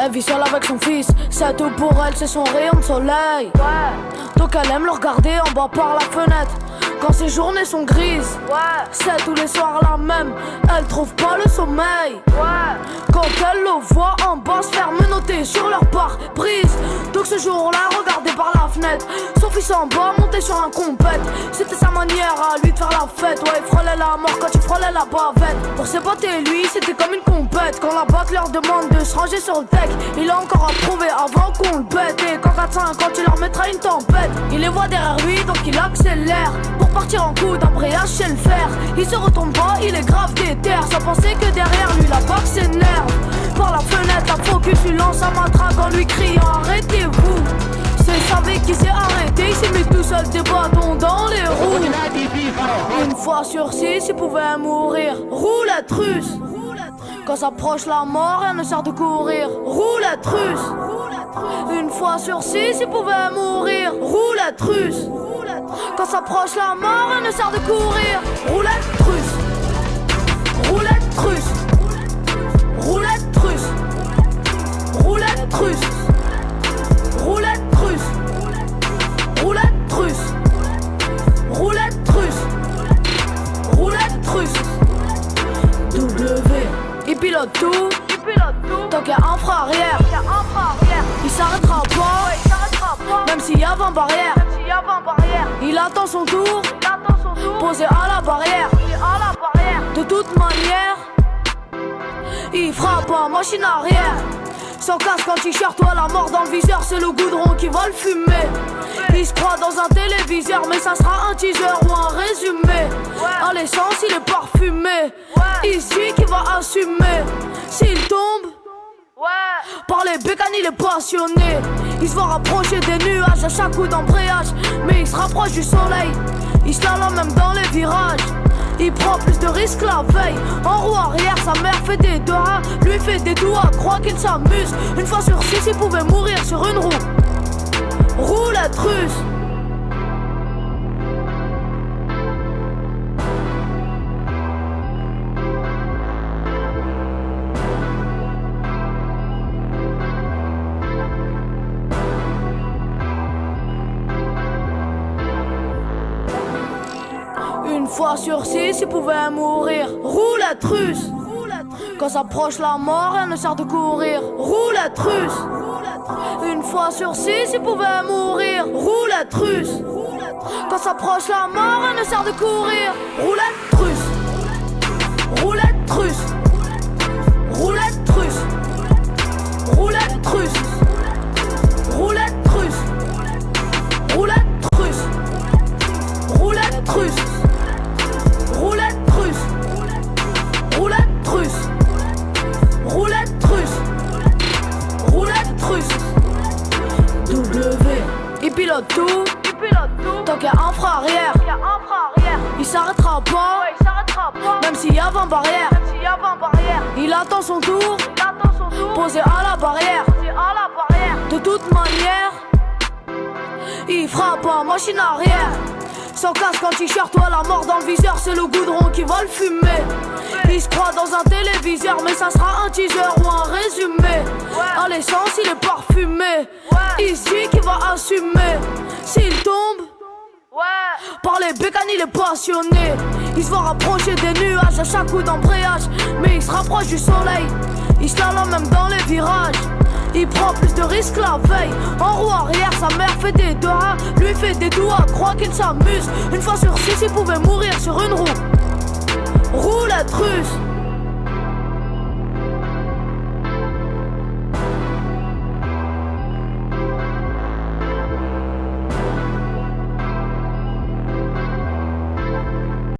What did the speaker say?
Elle vit seule avec son fils, c'est tout pour elle, c'est son rayon de soleil. Donc elle aime le regarder en bas par la fenêtre. Quand ses journées sont grises, c'est tous les soirs la même. Elle trouve pas le sommeil. Quand elle le voit en bas se faire menotter sur leur pare-brise. Donc ce jour-là, regardé par la fenêtre, son fils en bas monté sur un compète. C'était sa manière à lui de faire la fête. Ouais, il frôlait la mort quand il frôlait la bavette. Pour ses potes et lui, c'était comme une compète. Quand la BAC leur demande de se ranger sur le deck, il a encore à prouver avant qu'on le pète. Et quand 4-5, quand il leur mettra une tempête, il les voit derrière lui, donc il accélère pour partir en coup d'embrayage chez le fer. Il se retourne pas, il est grave déter, sans penser que derrière lui la BAC s'énerve. Par la fenêtre, la focus lui lance un matraque en lui criant arrêtez-vous. C'est savait qu'il s'est arrêté, il s'est mis tout seul des bâtons dans les roues. Une fois sur 6, il pouvait mourir. Roulette russe. Quand s'approche la mort, rien ne sert de courir. Roulette russe. Une fois sur 6, il pouvait mourir. Roulette russe. Quand s'approche la mort, rien ne sert de courir. Roulette russe. Roulette russe. Roulette russe. Roulette russe. Roulette russe. Roulette russe. Roulette russe. Roulette russe. W. Il pilote tout. Tant qu'il y a un frein arrière, il s'arrêtera pas. Même s'il y a 20 barrières, il attend son tour. Posé à la barrière. De toute manière, il frappe en machine arrière. Sans casque en t-shirt ou à la mort dans le viseur, c'est le goudron qui va le fumer. Il se croit dans un téléviseur, mais ça sera un teaser ou un résumé. À l'essence, il est parfumé. Ici qui va assumer. S'il tombe, par les bécanes, il est passionné. Il se voit rapprocher des nuages à chaque coup d'embrayage, mais il se rapproche du soleil. Il se slalome même dans les virages. Il prend plus de risques la veille. En roue arrière, sa mère fait des doigts, lui fait des doigts, croit qu'il s'amuse. Une fois sur 6, il pouvait mourir sur une roue. Roulette russe. Une fois sur 6, il pouvait mourir. Roulette russe. Quand s'approche la mort, rien ne sert de courir. Roulette russe. Une fois sur 6, il pouvait mourir. Roulette russe. Quand s'approche la mort, rien ne sert de courir. Roulette russe. Roulette russe. Roulette russe. Roulette russe. Roulette russe. Roulette russe. Roulette russe. Roulette russe. Roulette russe. Roulette russe. Roulette russe. W. Il pilote tout. Tant qu'il y a un frein arrière, il s'arrêtera pas. Même s'il y a 20 barrières, il attend son tour. Posé à la barrière. De toute manière, il frappe en machine arrière. Sans casque en t-shirt ou à la mort dans le viseur, c'est le goudron qui va le fumer. Il se croit dans un téléviseur, mais ça sera un teaser ou un résumé. À l'essence, il est parfumé. Ici qui va assumer. S'il tombe, par les bécanes, il est passionné. Il se voit rapprocher des nuages à chaque coup d'embrayage, mais il se rapproche du soleil. Il slalome même dans les virages. Il prend plus de risques la veille. En roue arrière, sa mère fait des doigts, lui fait des doigts, croit qu'il s'amuse. Une fois sur 6, il pouvait mourir sur une roue. Roulette russe.